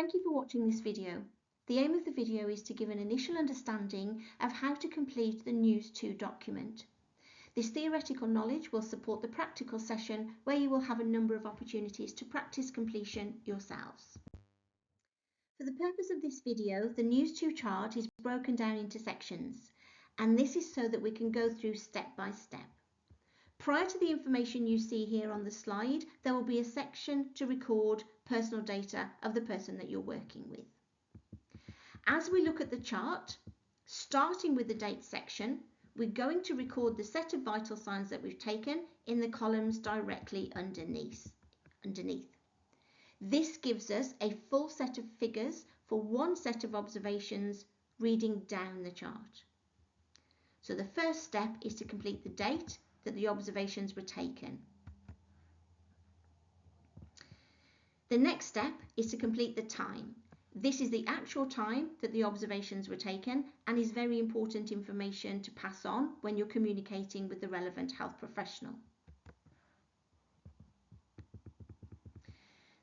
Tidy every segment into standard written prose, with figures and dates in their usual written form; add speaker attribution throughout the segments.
Speaker 1: Thank you for watching this video. The aim of the video is to give an initial understanding of how to complete the NEWS2 document. This theoretical knowledge will support the practical session where you will have a number of opportunities to practice completion yourselves. For the purpose of this video, the NEWS2 chart is broken down into sections, and this is so that we can go through step by step. Prior to the information you see here on the slide, there will be a section to record personal data of the person that you're working with. As we look at the chart, starting with the date section, we're going to record the set of vital signs that we've taken in the columns directly underneath. This gives us a full set of figures for one set of observations reading down the chart. So the first step is to complete the date that the observations were taken. The next step is to complete the time. This is the actual time that the observations were taken and is very important information to pass on when you're communicating with the relevant health professional.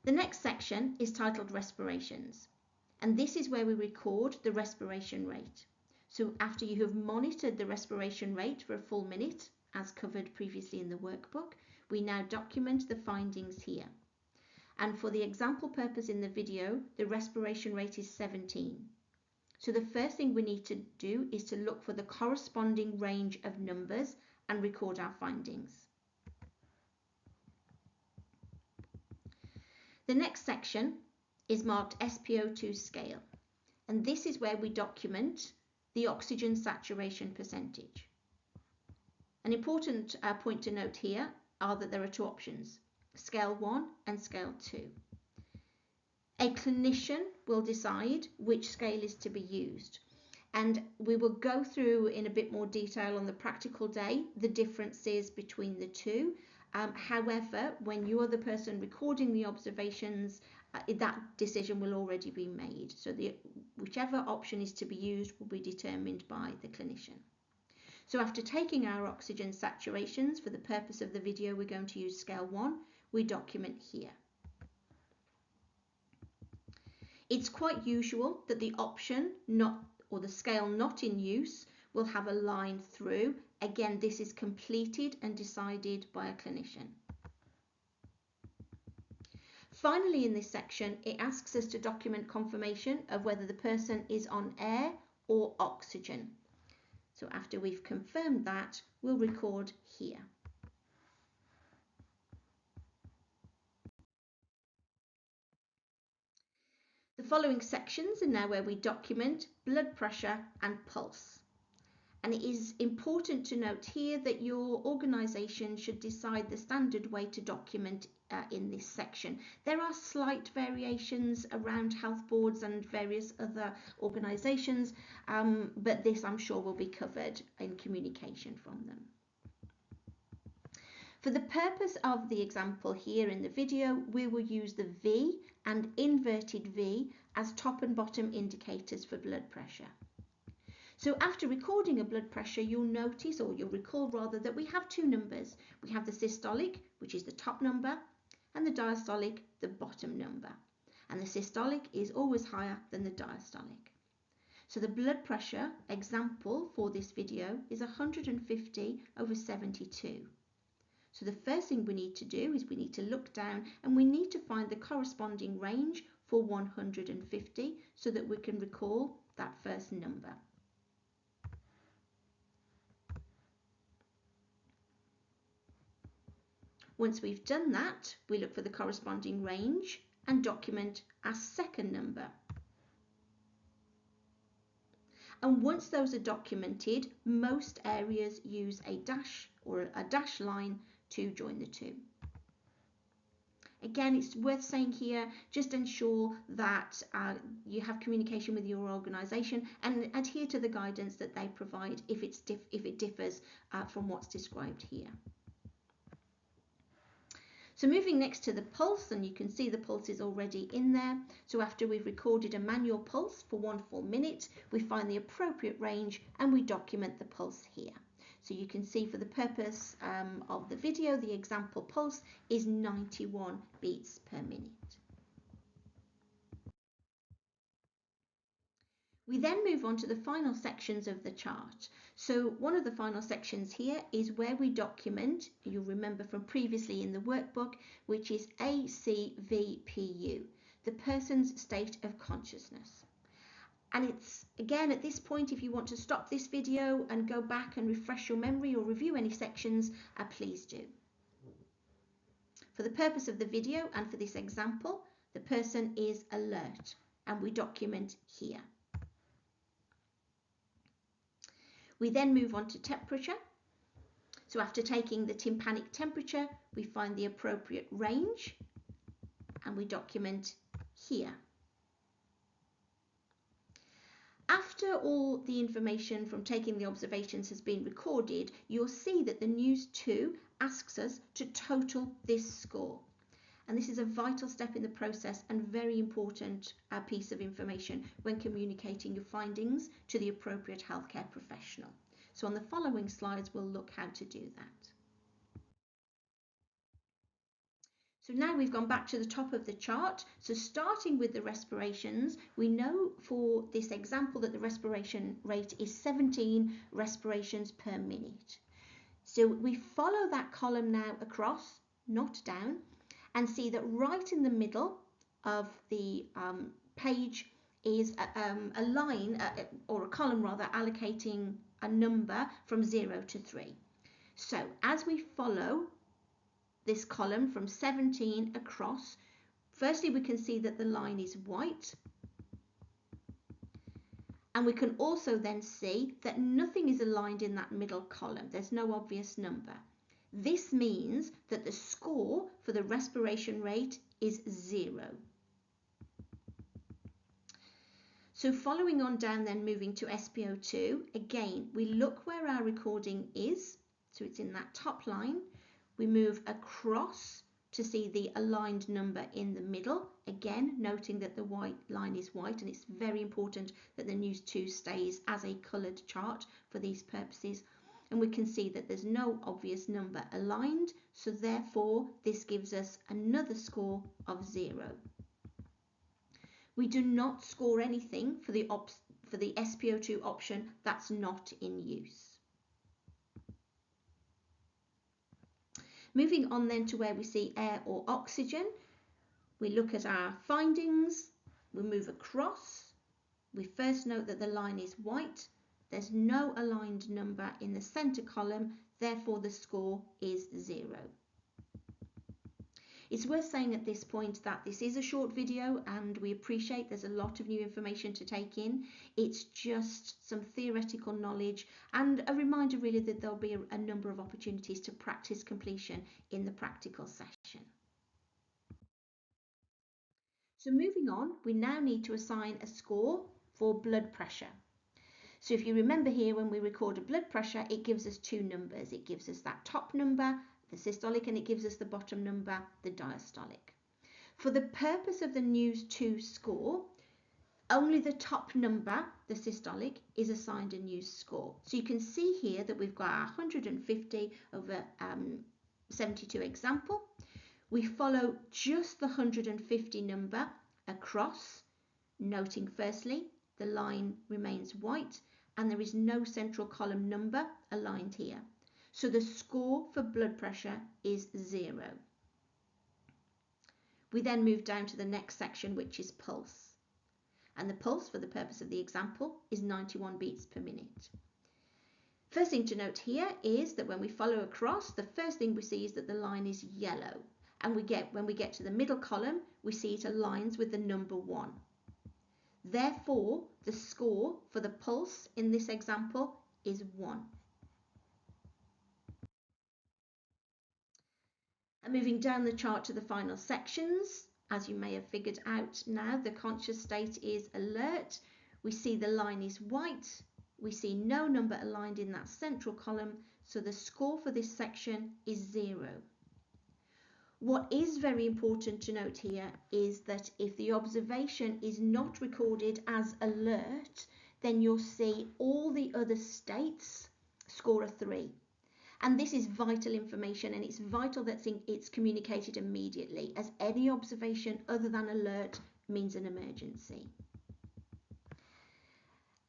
Speaker 1: The next section is titled Respirations, and this is where we record the respiration rate. So after you have monitored the respiration rate for a full minute, as covered previously in the workbook, we now document the findings here. And for the example purpose in the video, the respiration rate is 17. So the first thing we need to do is to look for the corresponding range of numbers and record our findings. The next section is marked SpO2 scale, and this is where we document the oxygen saturation percentage. An important point to note here are that there are two options, scale 1 and scale 2. A clinician will decide which scale is to be used, and we will go through in a bit more detail on the practical day the differences between the two. However, when you are the person recording the observations, that decision will already be made. So whichever option is to be used will be determined by the clinician. So after taking our oxygen saturations, for the purpose of the video, we're going to use scale 1. We document here. It's quite usual that the option not, or the scale not in use, will have a line through. Again, this is completed and decided by a clinician. Finally, in this section, it asks us to document confirmation of whether the person is on air or oxygen. So after we've confirmed that, we'll record here. The following sections are now where we document blood pressure and pulse. And it is important to note here that your organisation should decide the standard way to document in this section. There are slight variations around health boards and various other organisations, but this I'm sure will be covered in communication from them. For the purpose of the example here in the video, we will use the V and inverted V as top and bottom indicators for blood pressure. So after recording a blood pressure, you'll notice, or you'll recall rather, that we have two numbers. We have the systolic, which is the top number, and the diastolic, the bottom number. And the systolic is always higher than the diastolic. So the blood pressure example for this video is 150/72. So the first thing we need to do is we need to look down and we need to find the corresponding range for 150 so that we can recall that first number. Once we've done that, we look for the corresponding range and document our second number. And once those are documented, most areas use a dash or a dash line to join the two. Again, it's worth saying here, just ensure that you have communication with your organisation and adhere to the guidance that they provide if it differs from what's described here. So moving next to the pulse, and you can see the pulse is already in there. So after we've recorded a manual pulse for 1 full minute, we find the appropriate range and we document the pulse here. So you can see for the purpose of the video, the example pulse is 91 beats per minute. We then move on to the final sections of the chart. So one of the final sections here is where we document, you'll remember from previously in the workbook, which is ACVPU, the person's state of consciousness. And it's, again, at this point, if you want to stop this video and go back and refresh your memory or review any sections, please do. For the purpose of the video and for this example, the person is alert, and we document here. We then move on to temperature. So after taking the tympanic temperature, we find the appropriate range and we document here. After all the information from taking the observations has been recorded, you'll see that the NEWS2 asks us to total this score. And this is a vital step in the process and very important piece of information when communicating your findings to the appropriate healthcare professional. So on the following slides, we'll look how to do that. So now we've gone back to the top of the chart. So starting with the respirations, we know for this example that the respiration rate is 17 respirations per minute. So we follow that column now across, not down, and see that right in the middle of the page is a line or a column rather allocating a number from 0 to 3. So as we follow this column from 17 across, firstly we can see that the line is white, and we can also then see that nothing is aligned in that middle column. There's no obvious number. This means that the score for the respiration rate is 0. So following on down then, moving to SpO2, again we look where our recording is, so it's in that top line. We move across to see the aligned number in the middle, again noting that the white line is white, and it's very important that the NEWS2 stays as a coloured chart for these purposes. And we can see that there's no obvious number aligned, so therefore this gives us another score of 0. We do not score anything for the SpO2 option that's not in use. Moving on then to where we see air or oxygen, we look at our findings, we move across, we first note that the line is white. There's no aligned number in the centre column, therefore the score is 0. It's worth saying at this point that this is a short video and we appreciate there's a lot of new information to take in. It's just some theoretical knowledge and a reminder really that there'll be a number of opportunities to practice completion in the practical session. So moving on, we now need to assign a score for blood pressure. So if you remember here, when we record a blood pressure, it gives us two numbers. It gives us that top number, the systolic, and it gives us the bottom number, the diastolic. For the purpose of the NEWS2 score, only the top number, the systolic, is assigned a NEWS score. So you can see here that we've got our 150 over 72 example. We follow just the 150 number across, noting firstly the line remains white and there is no central column number aligned here. So the score for blood pressure is 0. We then move down to the next section, which is pulse. And the pulse, for the purpose of the example, is 91 beats per minute. First thing to note here is that when we follow across, the first thing we see is that the line is yellow. And when we get to the middle column, we see it aligns with the number 1. Therefore, the score for the pulse in this example is 1. And moving down the chart to the final sections, as you may have figured out now, the conscious state is alert. We see the line is white. We see no number aligned in that central column, so the score for this section is 0. What is very important to note here is that if the observation is not recorded as alert, then you'll see all the other states score a 3. And this is vital information, and it's vital that it's communicated immediately, as any observation other than alert means an emergency.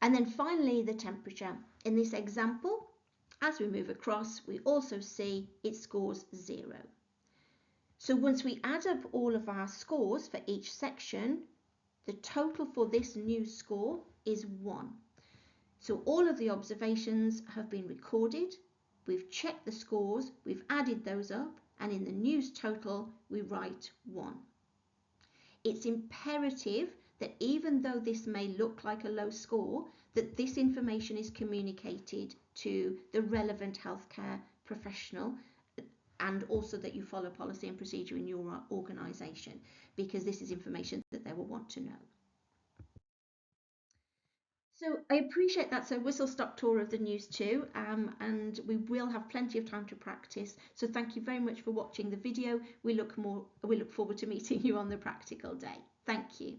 Speaker 1: And then finally, the temperature. In this example, as we move across, we also see it scores 0. So once we add up all of our scores for each section, the total for this NEWS score is 1. So all of the observations have been recorded, we've checked the scores, we've added those up, and in the NEWS total we write 1. It's imperative that even though this may look like a low score, that this information is communicated to the relevant healthcare professional, and also that you follow policy and procedure in your organisation, because this is information that they will want to know. So I appreciate that's a whistle-stop tour of the NEWS2, and we will have plenty of time to practice. So thank you very much for watching the video. We look forward to meeting you on the practical day. Thank you.